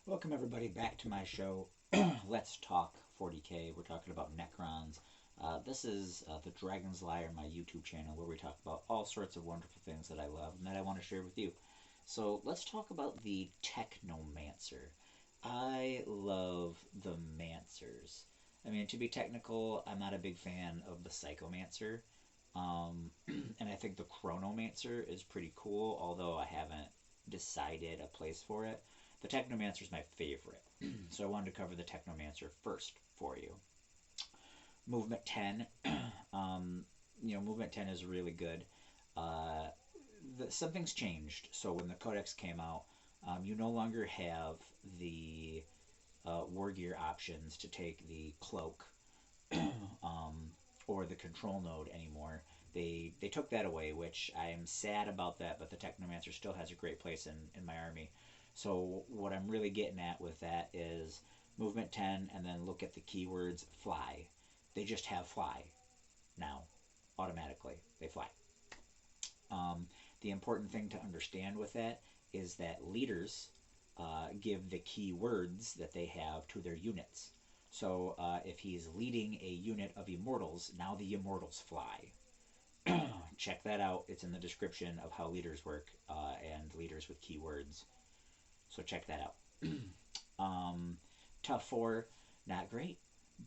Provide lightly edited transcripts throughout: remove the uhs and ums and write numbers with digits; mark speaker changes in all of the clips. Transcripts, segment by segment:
Speaker 1: Welcome everybody back to my show. Let's talk 40k. We're talking about Necrons. This is the Dragon's Lair, my YouTube channel, where we talk about all sorts of wonderful things that I love and that I want to share with you. So let's talk about the Technomancer. I love the Mancers. I mean, to be technical, I'm not a big fan of the Psychomancer. And I think the Chronomancer is pretty cool, although I haven't decided a place for it. The Technomancer is my favorite, so I wanted to cover the Technomancer first for you. Movement 10, Movement 10 is really good. Something's changed. So when the Codex came out, you no longer have the war gear options to take the cloak or the control node anymore. They took that away, which I am sad about that, but the Technomancer still has a great place in my army. So what I'm really getting at with that is movement 10 and then look at the keywords fly. They just have fly now, automatically. They fly. The important thing to understand with that is that leaders give the keywords that they have to their units. So if he's leading a unit of immortals, now the immortals fly. Check that out. It's in the description of how leaders work and leaders with keywords. So check that out. Tough 4, not great,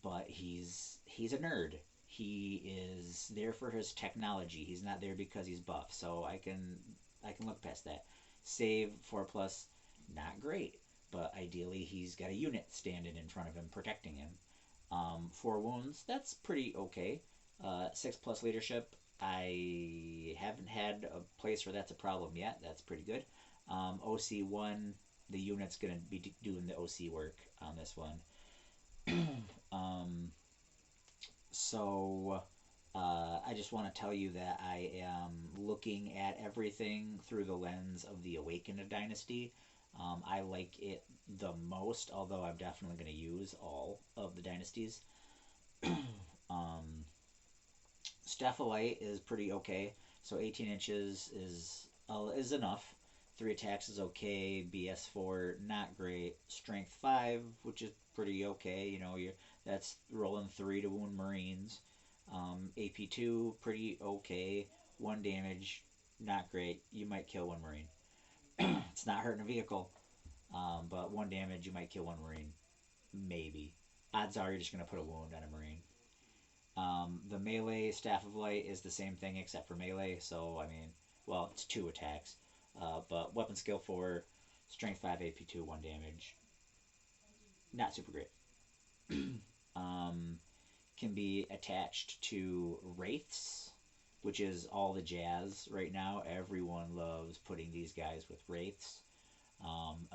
Speaker 1: but he's a nerd. He is there for his technology. He's not there because he's buff. So I can look past that. Save 4+, not great, but ideally he's got a unit standing in front of him protecting him. 4 wounds, that's pretty okay. 6+ leadership, I haven't had a place where that's a problem yet. That's pretty good. OC1, the unit's going to be doing the OC work on this one. I just want to tell you that I am looking at everything through the lens of the Awakened Dynasty. I like it the most, although I'm definitely going to use all of the dynasties. Stapholite is pretty okay. So 18 inches is enough. 3 attacks is okay. BS4 not great. Strength 5, which is pretty okay. You know, that's rolling 3 to wound Marines. AP2 pretty okay. 1 damage, not great. You might kill 1 Marine. It's not hurting a vehicle, but 1 damage, you might kill 1 Marine. Maybe. Odds are you're just going to put a wound on a Marine. The melee Staff of Light is the same thing except for melee, so I mean, well, it's 2 attacks. But weapon skill 4, strength 5, AP2, 1 damage. Not super great. Can be attached to wraiths, which is all the jazz right now. Everyone loves putting these guys with wraiths.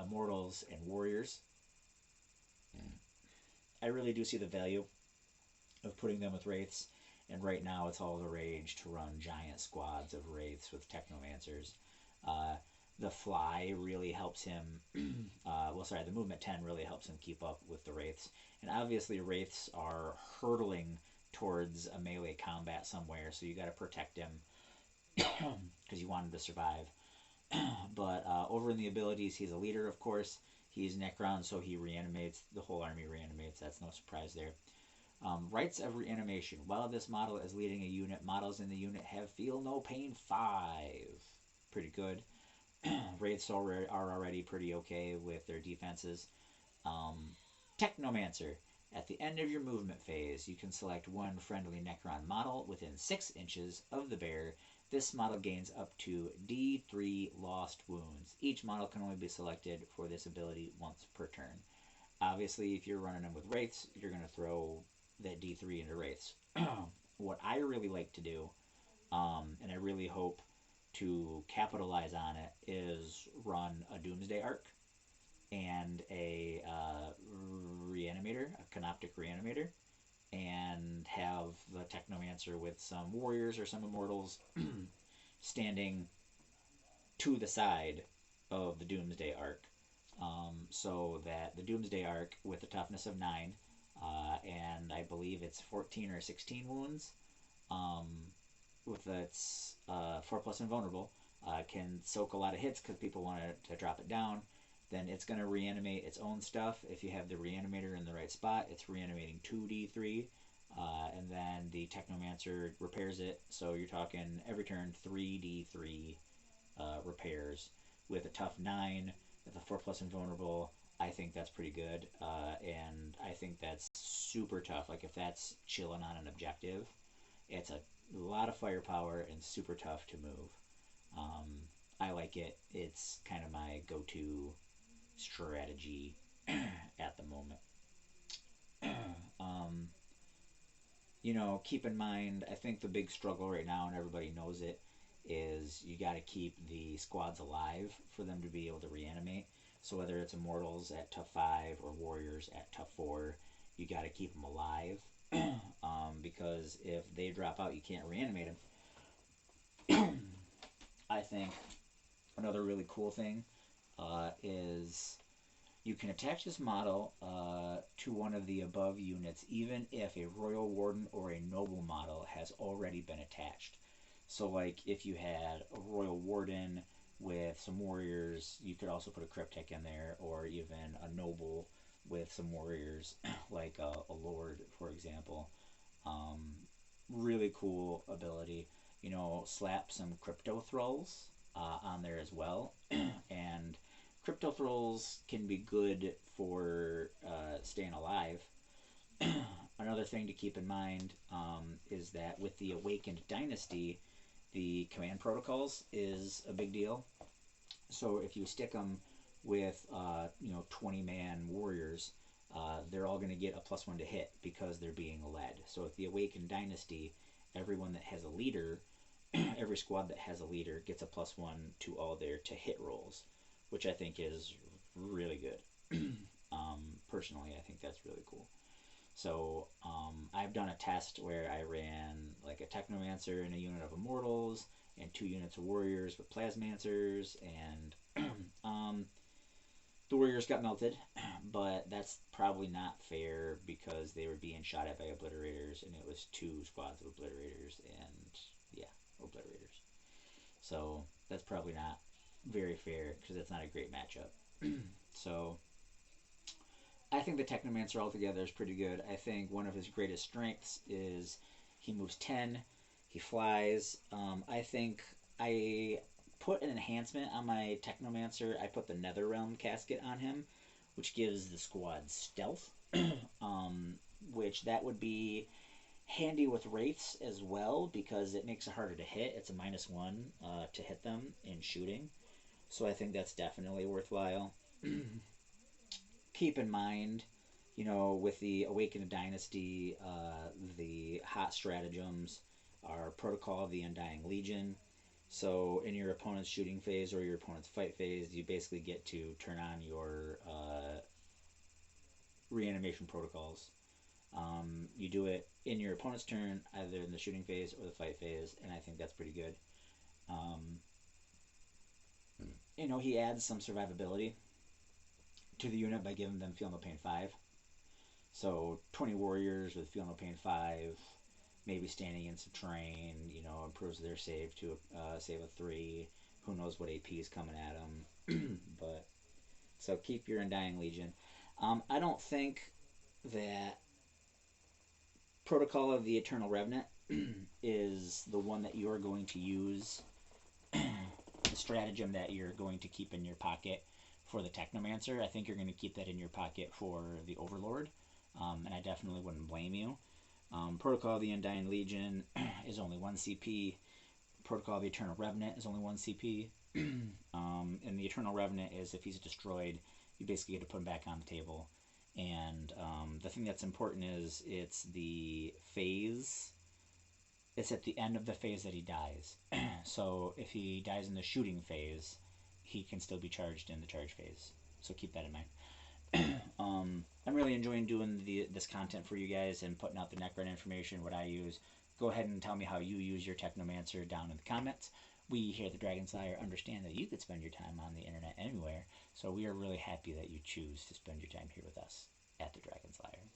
Speaker 1: Immortals and warriors. I really do see the value of putting them with wraiths, and right now it's all the rage to run giant squads of wraiths with Technomancers. The fly really helps him, the movement 10 really helps him keep up with the wraiths. And obviously wraiths are hurtling towards a melee combat somewhere, so you got to protect him because you want him to survive. But over in the abilities, he's a leader, of course. He's Necron, so he reanimates. The whole army reanimates. That's no surprise there. Rites of reanimation. While this model is leading a unit, models in the unit have feel no pain 5. Pretty good. Wraiths are already pretty okay with their defenses. Technomancer. At the end of your movement phase, you can select 1 friendly Necron model within 6 inches of the bearer. This model gains up to D3 lost wounds. Each model can only be selected for this ability once per turn. Obviously, if you're running them with wraiths, you're going to throw that D3 into wraiths. What I really like to do, and I really hope to capitalize on it, is run a Doomsday Arc and a Reanimator, a Canoptic Reanimator, and have the Technomancer with some warriors or some immortals standing to the side of the Doomsday Arc. So that the Doomsday Arc with a toughness of 9, and I believe it's 14 or 16 wounds, with its 4+ invulnerable, can soak a lot of hits because people want to drop it down. then it's going to reanimate its own stuff. If you have the reanimator in the right spot, it's reanimating 2d3. And then the Technomancer repairs it. So you're talking every turn 3d3 repairs with a tough 9, with a 4+ invulnerable. I think that's pretty good. And I think that's super tough. Like if that's chilling on an objective, it's a lot of firepower and super tough to move. I like it. It's kind of my go-to strategy at the moment. You know, keep in mind, I think the big struggle right now, and everybody knows it, is you got to keep the squads alive for them to be able to reanimate. So whether it's Immortals at tough 5 or Warriors at tough 4, you got to keep them alive. Because if they drop out, you can't reanimate them. I think another really cool thing is you can attach this model to one of the above units, even if a Royal Warden or a Noble model has already been attached. So, like, if you had a Royal Warden with some Warriors, you could also put a Cryptek in there, or even a Noble with some Warriors, like a Lord, for example. Really cool ability. You know, slap some Crypto Thralls on there as well. And Crypto Thralls can be good for staying alive. Another thing to keep in mind is that with the Awakened Dynasty, the command protocols is a big deal. So if you stick them with 20-man warriors, they're all going to get a +1 to hit because they're being led. So with the Awakened Dynasty, everyone that has a leader, every squad that has a leader gets a +1 to all their to hit rolls, which I think is really good. Personally, I think that's really cool. So I've done a test where I ran like a Technomancer and a unit of Immortals and 2 units of Warriors with Plasmancers, and the Warriors got melted, but that's probably not fair because they were being shot at by Obliterators, and it was 2 squads of Obliterators, and yeah, Obliterators. So that's probably not very fair because that's not a great matchup. So I think the Technomancer altogether is pretty good. I think one of his greatest strengths is he moves 10, he flies. I think I put an enhancement on my Technomancer. I put the Netherrealm casket on him, which gives the squad stealth, which that would be handy with Wraiths as well because it makes it harder to hit. It's a -1 to hit them in shooting. So I think that's definitely worthwhile. Keep in mind, you know, with the Awakened Dynasty, the hot stratagems are Protocol of the Undying Legion. So in your opponent's shooting phase or your opponent's fight phase, you basically get to turn on your reanimation protocols. You do it in your opponent's turn, either in the shooting phase or the fight phase, and I think that's pretty good. You know, he adds some survivability to the unit by giving them Feel No Pain 5. So 20 Warriors with Feel No Pain 5, maybe standing in some terrain, you know, improves their save to save of 3. Who knows what AP is coming at them. But so keep your Undying Legion. I don't think that Protocol of the Eternal Revenant is the one that you're going to use, the stratagem that you're going to keep in your pocket for the Technomancer. I think you're going to keep that in your pocket for the Overlord, and I definitely wouldn't blame you. Protocol of the Undying Legion is only 1 CP. Protocol of the Eternal Revenant is only 1 CP. And the Eternal Revenant is if he's destroyed, you basically get to put him back on the table. And the thing that's important is it's the phase. It's at the end of the phase that he dies. So if he dies in the shooting phase, he can still be charged in the charge phase. So keep that in mind. I'm really enjoying doing this content for you guys and putting out the Necron information, what I use. Go ahead and tell me how you use your Technomancer down in the comments. We here at the Dragon Slayer understand that you could spend your time on the internet anywhere, so we are really happy that you choose to spend your time here with us at the Dragon Slayer.